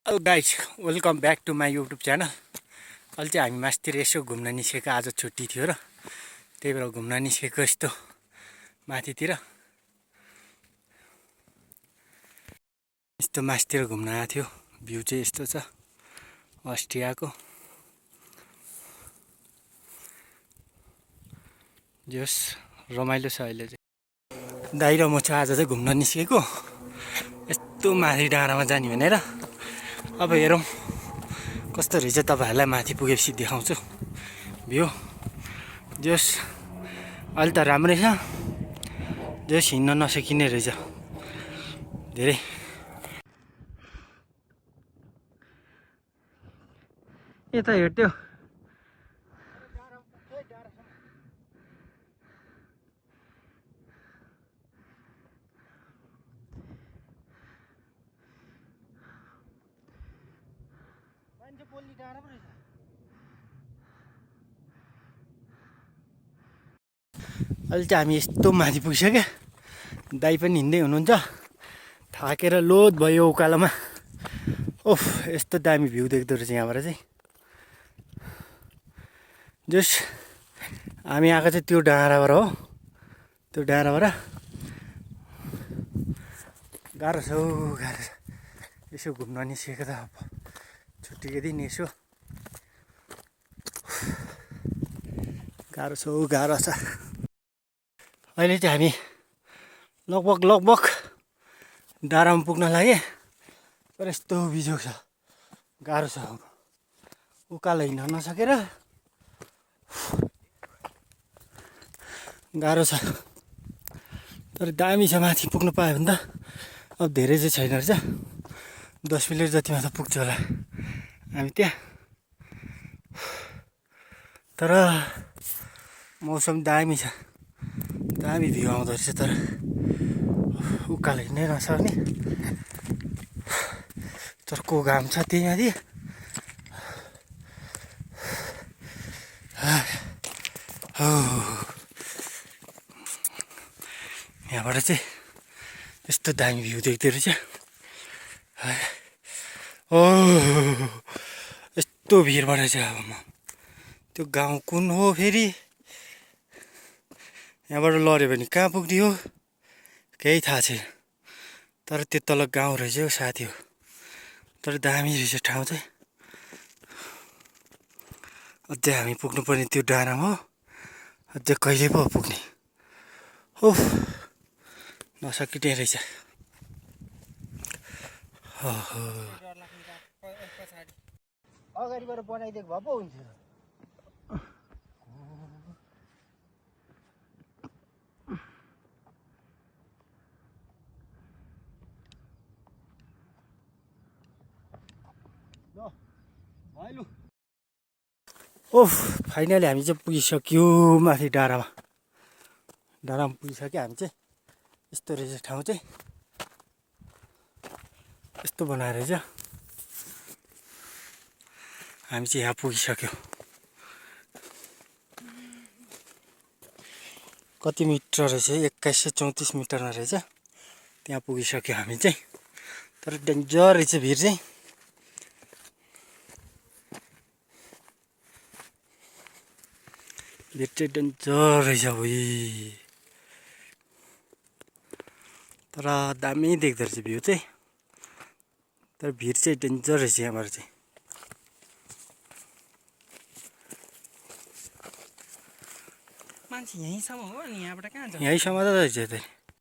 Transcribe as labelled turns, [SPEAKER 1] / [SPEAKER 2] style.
[SPEAKER 1] Hello guys, welcome back to my YouTube channel. अहिले चाहिँ हामी मास्तिर यसो घुम्न निस्केको। आज छुट्टी थियो र त्यही भएर घुम्न निस्केको यस्तो माथितिर। यस्तो मास्तिर घुम्न आएको थियो। भ्यू चाहिँ यस्तो छ अस्ति आएको। जस रमाइलो छ अहिले चाहिँ। दाइ र म चाहिँ आज चाहिँ घुम्न निस्केको यस्तो माथि डाँडामा जाने भनेर। अब हेरौँ कस्तो रहेछ, तपाईँहरूलाई माथि पुगेपछि देखाउँछु भ्यू। जस अहिले त राम्रै छ, जस हिँड्न नसकिने रहेछ धेरै। यता हेर्थ्यो अहिले चाहिँ हामी यस्तो माथि पुगिसक्यो। दाइ पनि हिँड्दै हुनुहुन्छ, थाकेर लोड भयो उकालोमा। ओफ, यस्तो दामी भ्यू देख्दो रहेछ यहाँबाट चाहिँ। जस हामी आएको चाहिँ त्यो डाँडाबाट हो, त्यो डाँडाबाट गाह्रो छ गाह्रो छ। यसो घुम्न निस्केको त अब छुट्टीको दिन यसो गाह्रो छ गाह्रो छ। अहिले चाहिँ हामी लगभग डाँडामा पुग्न लागे, तर यस्तो बिजोग छ, गाह्रो छ। उकालो हिँड्न नसकेर गाह्रो छ, तर दामी छ। माथि पुग्नु पायो भने त अब धेरै चाहिँ छैन रहेछ, 10 मिनट जतिमा त पुग्छ होला हामी त्यहाँ। तर मौसम दामी छ, दामी भ्यू आउँदो रहेछ। तर उकालो हिँड्नै नसक्ने, चर्को घाम छ त्यही माथि। यहाँबाट चाहिँ यस्तो दामी भ्यू देख्दो रहेछ। ओ यस्तो भिरबाट चाहिँ अब म त्यो गाउँ कुन हो फेरि, यहाँबाट लड्यो भने कहाँ पुग्ने हो केही थाहा छैन। तर त्यो तल गाउँ रहेछ हो साथी हो, तर दामी रहेछ ठाउँ चाहिँ। अझै हामी पुग्नुपर्ने त्यो डाँडामा हो, अझै कहिले पो पुग्ने। ओह, नसकिने रहेछ। अगाडिबाट बनाइदिएको भए पो हुन्थ्यो। ओह, फाइनली हामी चाहिँ पुगिसक्यो माथि डाँडामा पुगिसक्यो हामी चाहिँ। यस्तो रहेछ ठाउँ चाहिँ, यस्तो बनाएर रहेछ। हामी चाहिँ यहाँ पुगिसक्यो। कति मिटर रहेछ, 2134 मिटरमा रहेछ। त्यहाँ पुगिसक्यो हामी चाहिँ, तर डेन्जर रहेछ भिड चाहिँ। भिड चाहिँ डेन्जर रहेछ उही, तर दामी देख्दो रहेछ भ्यू चाहिँ। तर भिड चाहिँ डेन्जर रहेछ यहाँबाट चाहिँ।
[SPEAKER 2] मान्छे यहीँसम्म हो अनि यहाँबाट कहाँ जान्छ?
[SPEAKER 1] यहीँसम्म त रहेछ त।